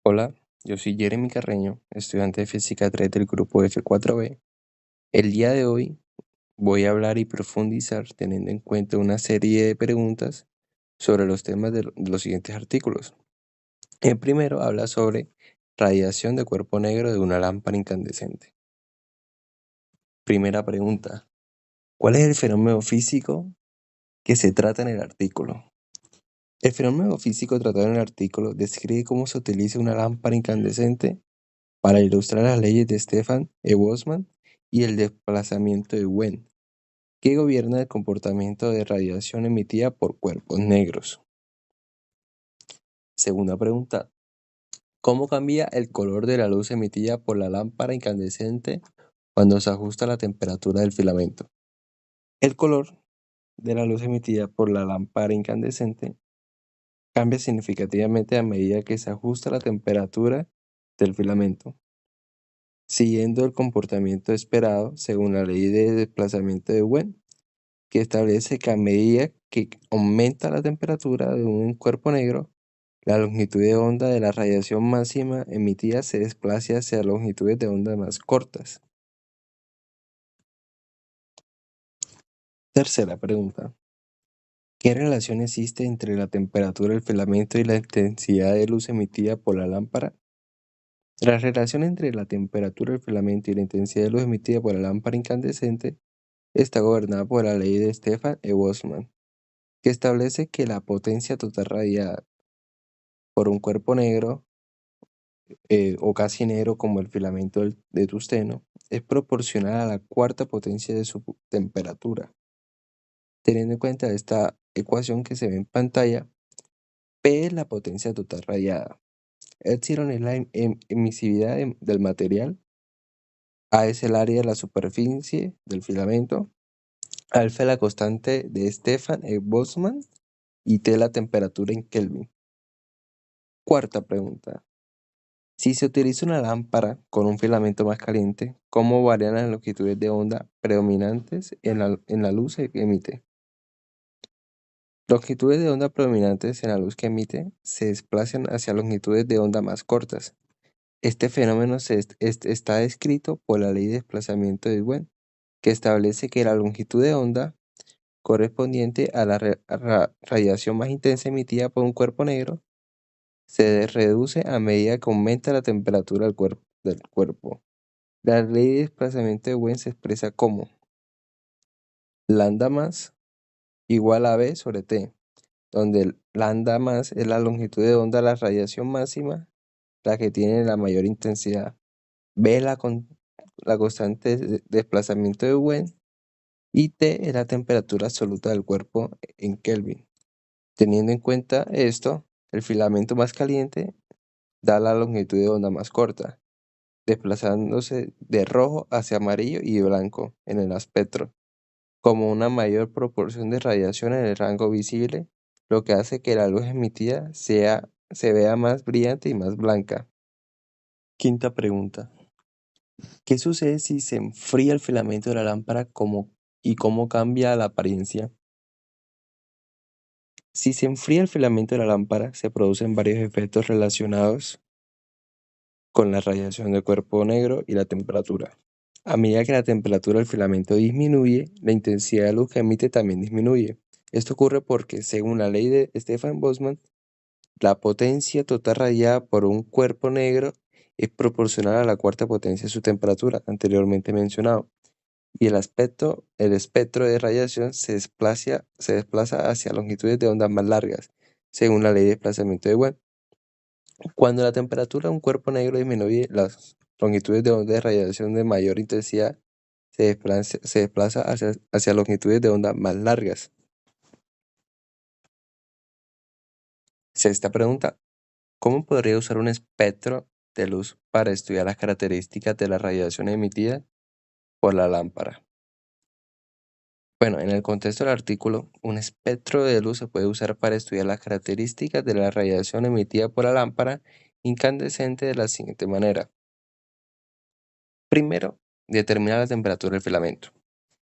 Hola, yo soy Jeremy Carreño, estudiante de Física 3 del grupo F4B. El día de hoy voy a hablar y profundizar teniendo en cuenta una serie de preguntas sobre los temas de los siguientes artículos. El primero habla sobre radiación de cuerpo negro de una lámpara incandescente. Primera pregunta: ¿cuál es el fenómeno físico que se trata en el artículo? El fenómeno físico tratado en el artículo describe cómo se utiliza una lámpara incandescente para ilustrar las leyes de Stefan E. Boltzmann y el desplazamiento de Wien, que gobierna el comportamiento de radiación emitida por cuerpos negros. Segunda pregunta: ¿cómo cambia el color de la luz emitida por la lámpara incandescente cuando se ajusta la temperatura del filamento? El color de la luz emitida por la lámpara incandescente cambia significativamente a medida que se ajusta la temperatura del filamento, siguiendo el comportamiento esperado según la ley de desplazamiento de Wien, que establece que a medida que aumenta la temperatura de un cuerpo negro, la longitud de onda de la radiación máxima emitida se desplaza hacia longitudes de onda más cortas. Tercera pregunta: ¿qué relación existe entre la temperatura del filamento y la intensidad de luz emitida por la lámpara? La relación entre la temperatura del filamento y la intensidad de luz emitida por la lámpara incandescente está gobernada por la ley de Stefan E. Boltzmann, que establece que la potencia total radiada por un cuerpo negro o casi negro como el filamento de tungsteno es proporcional a la cuarta potencia de su temperatura. Teniendo en cuenta esta ecuación que se ve en pantalla, P es la potencia total radiada, Epsilon es la emisividad del material, A es el área de la superficie del filamento, alfa es la constante de Stefan E. Boltzmann y T la temperatura en Kelvin. Cuarta pregunta: si se utiliza una lámpara con un filamento más caliente, ¿cómo varían las longitudes de onda predominantes en la luz que emite? Longitudes de onda predominantes en la luz que emite se desplazan hacia longitudes de onda más cortas. Este fenómeno está descrito por la ley de desplazamiento de Wien, que establece que la longitud de onda correspondiente a la radiación más intensa emitida por un cuerpo negro se reduce a medida que aumenta la temperatura del cuerpo. La ley de desplazamiento de Wien se expresa como lambda más igual a B sobre T, donde el lambda más es la longitud de onda de la radiación máxima, la que tiene la mayor intensidad. B es la constante de desplazamiento de Wien y T es la temperatura absoluta del cuerpo en Kelvin. Teniendo en cuenta esto, el filamento más caliente da la longitud de onda más corta, desplazándose de rojo hacia amarillo y blanco en el espectro, como una mayor proporción de radiación en el rango visible, lo que hace que la luz emitida se vea más brillante y más blanca. Quinta pregunta: ¿qué sucede si se enfría el filamento de la lámpara y cómo cambia la apariencia? Si se enfría el filamento de la lámpara, se producen varios efectos relacionados con la radiación del cuerpo negro y la temperatura. A medida que la temperatura del filamento disminuye, la intensidad de luz que emite también disminuye. Esto ocurre porque, según la ley de Stefan Boltzmann, la potencia total radiada por un cuerpo negro es proporcional a la cuarta potencia de su temperatura, anteriormente mencionado, y el espectro de radiación se desplaza hacia longitudes de ondas más largas, según la ley de desplazamiento de Wien. Cuando la temperatura de un cuerpo negro disminuye, las longitudes de onda de radiación de mayor intensidad se desplaza hacia longitudes de onda más largas. Sexta pregunta: ¿cómo podría usar un espectro de luz para estudiar las características de la radiación emitida por la lámpara? Bueno, en el contexto del artículo, un espectro de luz se puede usar para estudiar las características de la radiación emitida por la lámpara incandescente de la siguiente manera. Primero, determina la temperatura del filamento.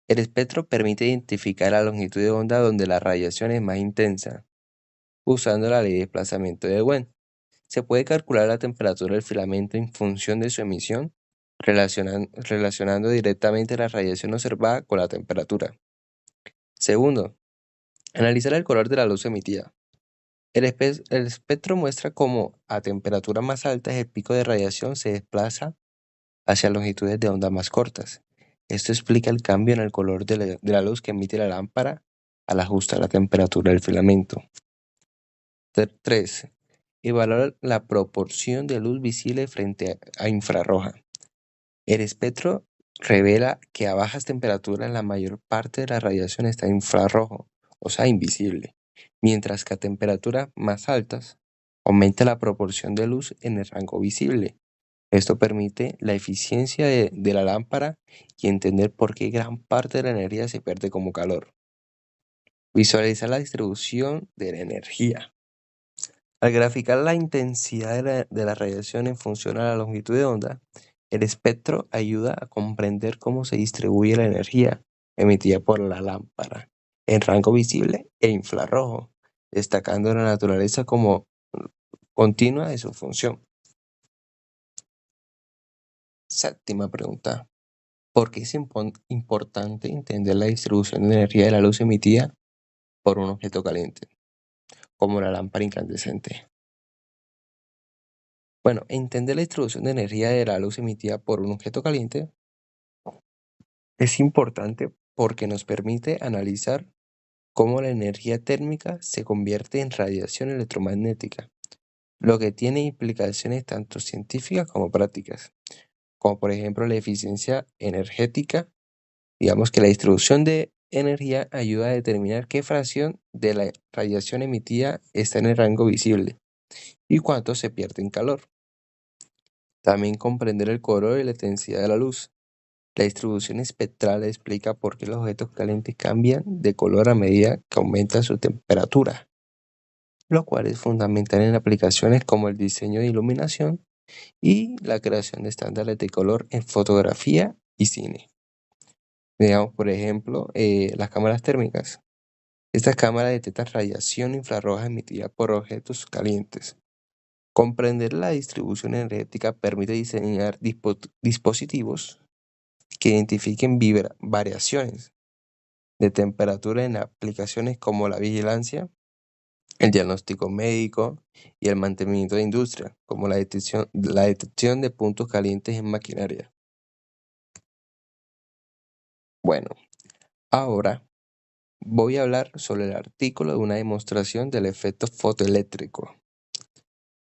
El espectro permite identificar la longitud de onda donde la radiación es más intensa, usando la ley de desplazamiento de Wien. Se puede calcular la temperatura del filamento en función de su emisión, relacionando directamente la radiación observada con la temperatura. Segundo, analizar el color de la luz emitida. El espectro muestra cómo a temperaturas más altas el pico de radiación se desplaza hacia longitudes de onda más cortas. Esto explica el cambio en el color de la luz que emite la lámpara al ajustar la temperatura del filamento. 3. Evaluar la proporción de luz visible frente a infrarroja. El espectro revela que a bajas temperaturas la mayor parte de la radiación está en infrarrojo, o sea, invisible, mientras que a temperaturas más altas aumenta la proporción de luz en el rango visible. Esto permite la eficiencia de la lámpara y entender por qué gran parte de la energía se pierde como calor. Visualizar la distribución de la energía. Al graficar la intensidad de la radiación en función a la longitud de onda, el espectro ayuda a comprender cómo se distribuye la energía emitida por la lámpara en rango visible e infrarrojo, destacando la naturaleza como continua de su función. Séptima pregunta. ¿Por qué es importante entender la distribución de energía de la luz emitida por un objeto caliente, como la lámpara incandescente? Bueno, entender la distribución de energía de la luz emitida por un objeto caliente es importante porque nos permite analizar cómo la energía térmica se convierte en radiación electromagnética, lo que tiene implicaciones tanto científicas como prácticas, como por ejemplo la eficiencia energética. Digamos que la distribución de energía ayuda a determinar qué fracción de la radiación emitida está en el rango visible y cuánto se pierde en calor. También comprender el color y la intensidad de la luz. La distribución espectral explica por qué los objetos calientes cambian de color a medida que aumenta su temperatura, lo cual es fundamental en aplicaciones como el diseño de iluminación y la creación de estándares de color en fotografía y cine. Veamos, por ejemplo, las cámaras térmicas. Estas cámaras detectan radiación infrarroja emitida por objetos calientes. Comprender la distribución energética permite diseñar dispositivos que identifiquen variaciones de temperatura en aplicaciones como la vigilancia, el diagnóstico médico y el mantenimiento de industria, como la detección de puntos calientes en maquinaria. Bueno, ahora voy a hablar sobre el artículo de una demostración del efecto fotoeléctrico.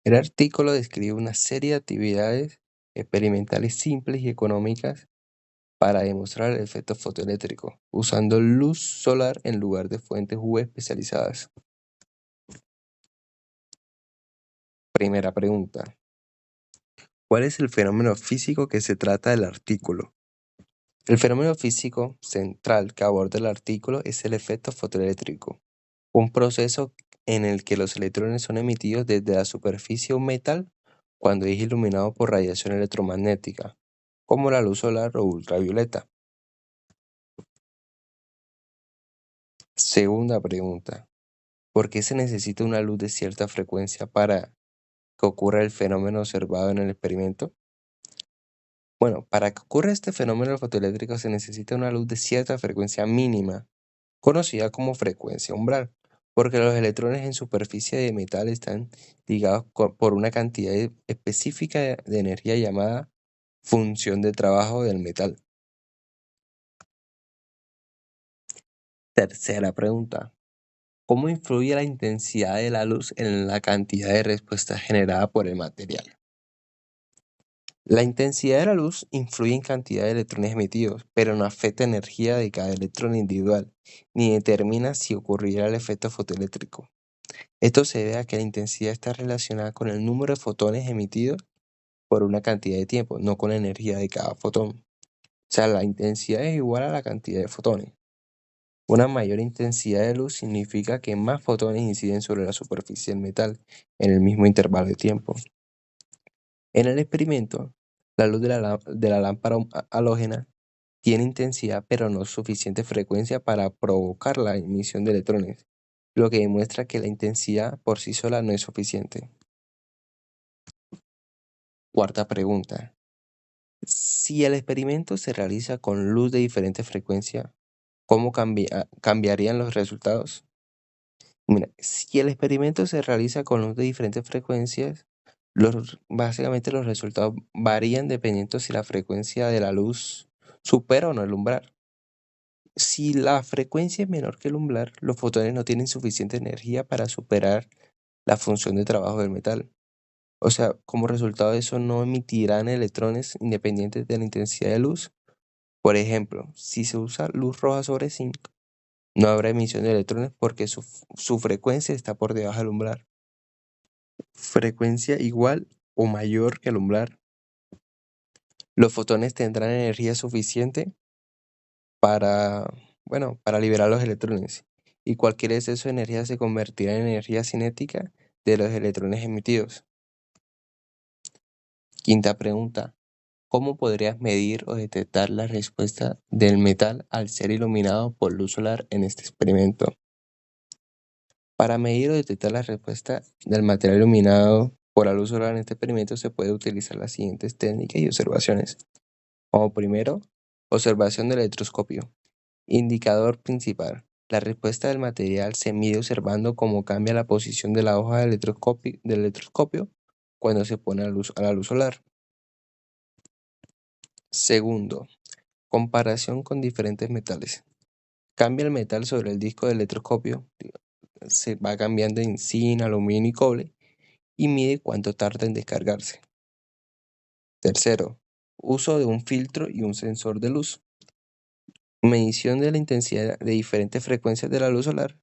El artículo describe una serie de actividades experimentales simples y económicas para demostrar el efecto fotoeléctrico, usando luz solar en lugar de fuentes UV especializadas. Primera pregunta. ¿Cuál es el fenómeno físico que se trata del artículo? El fenómeno físico central que aborda el artículo es el efecto fotoeléctrico, un proceso en el que los electrones son emitidos desde la superficie de un metal cuando es iluminado por radiación electromagnética, como la luz solar o ultravioleta. Segunda pregunta. ¿Por qué se necesita una luz de cierta frecuencia para que ocurra el fenómeno observado en el experimento? Bueno, para que ocurra este fenómeno fotoeléctrico se necesita una luz de cierta frecuencia mínima, conocida como frecuencia umbral, porque los electrones en superficie de metal están ligados por una cantidad específica de energía llamada función de trabajo del metal. Tercera pregunta. ¿Cómo influye la intensidad de la luz en la cantidad de respuesta generada por el material? La intensidad de la luz influye en cantidad de electrones emitidos, pero no afecta la energía de cada electrón individual, ni determina si ocurrirá el efecto fotoeléctrico. Esto se debe a que la intensidad está relacionada con el número de fotones emitidos por una cantidad de tiempo, no con la energía de cada fotón. O sea, la intensidad es igual a la cantidad de fotones. Una mayor intensidad de luz significa que más fotones inciden sobre la superficie del metal en el mismo intervalo de tiempo. En el experimento, la luz de la lámpara halógena tiene intensidad pero no suficiente frecuencia para provocar la emisión de electrones, lo que demuestra que la intensidad por sí sola no es suficiente. Cuarta pregunta. Si el experimento se realiza con luz de diferente frecuencia, ¿cómo cambiarían los resultados? Mira, si el experimento se realiza con luz de diferentes frecuencias, básicamente los resultados varían dependiendo si la frecuencia de la luz supera o no el umbral. Si la frecuencia es menor que el umbral, los fotones no tienen suficiente energía para superar la función de trabajo del metal. O sea, como resultado de eso no emitirán electrones independientes de la intensidad de luz. Por ejemplo, si se usa luz roja sobre zinc, no habrá emisión de electrones porque su frecuencia está por debajo del umbral. Frecuencia igual o mayor que el umbral. Los fotones tendrán energía suficiente para, para liberar los electrones, y cualquier exceso de energía se convertirá en energía cinética de los electrones emitidos. Quinta pregunta. ¿Cómo podrías medir o detectar la respuesta del metal al ser iluminado por luz solar en este experimento? Para medir o detectar la respuesta del material iluminado por la luz solar en este experimento se puede utilizar las siguientes técnicas y observaciones. Como primero, observación del electroscopio. Indicador principal. La respuesta del material se mide observando cómo cambia la posición de la hoja del electroscopio cuando se pone a la luz solar. Segundo, comparación con diferentes metales. Cambia el metal sobre el disco del electroscopio, se va cambiando en zinc, aluminio y cobre, y mide cuánto tarda en descargarse. Tercero, uso de un filtro y un sensor de luz. Medición de la intensidad de diferentes frecuencias de la luz solar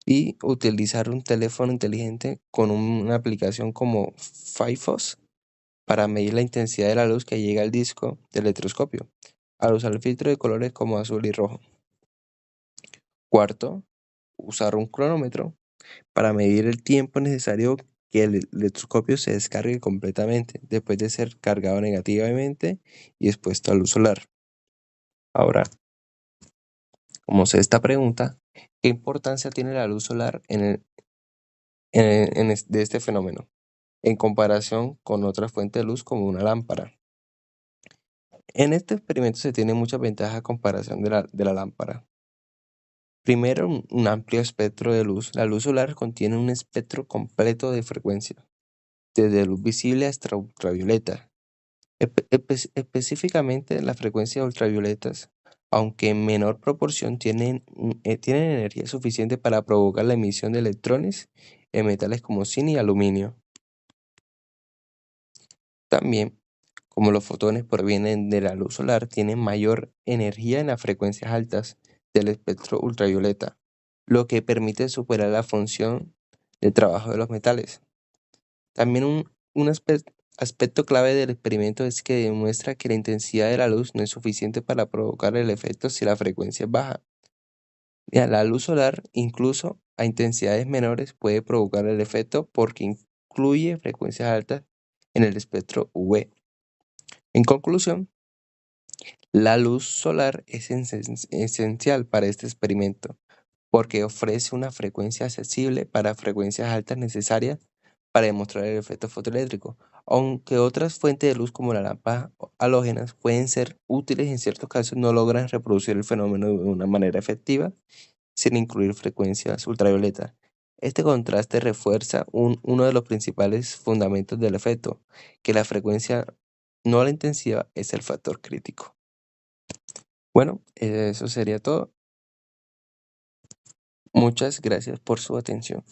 y utilizar un teléfono inteligente con una aplicación como Firefox para medir la intensidad de la luz que llega al disco del electroscopio, al usar el filtro de colores como azul y rojo. Cuarto, usar un cronómetro para medir el tiempo necesario que el electroscopio se descargue completamente después de ser cargado negativamente y expuesto a luz solar. Ahora, como sé esta pregunta, ¿qué importancia tiene la luz solar de este fenómeno en comparación con otra fuente de luz como una lámpara? En este experimento se tiene muchas ventajas a comparación de la lámpara. Primero, un amplio espectro de luz. La luz solar contiene un espectro completo de frecuencias, desde luz visible hasta ultravioleta. Específicamente las frecuencias ultravioletas, aunque en menor proporción, tienen energía suficiente para provocar la emisión de electrones en metales como zinc y aluminio. También, como los fotones provienen de la luz solar, tienen mayor energía en las frecuencias altas del espectro ultravioleta, lo que permite superar la función de trabajo de los metales. También un aspecto clave del experimento es que demuestra que la intensidad de la luz no es suficiente para provocar el efecto si la frecuencia es baja. Mira, la luz solar, incluso a intensidades menores, puede provocar el efecto porque incluye frecuencias altas en el espectro UV. En conclusión, la luz solar es esencial para este experimento porque ofrece una frecuencia accesible para frecuencias altas necesarias para demostrar el efecto fotoeléctrico, aunque otras fuentes de luz como las lámparas halógenas pueden ser útiles en ciertos casos, no logran reproducir el fenómeno de una manera efectiva sin incluir frecuencias ultravioletas. Este contraste refuerza uno de los principales fundamentos del efecto, que la frecuencia, no la intensidad, es el factor crítico. Bueno, eso sería todo. Muchas gracias por su atención.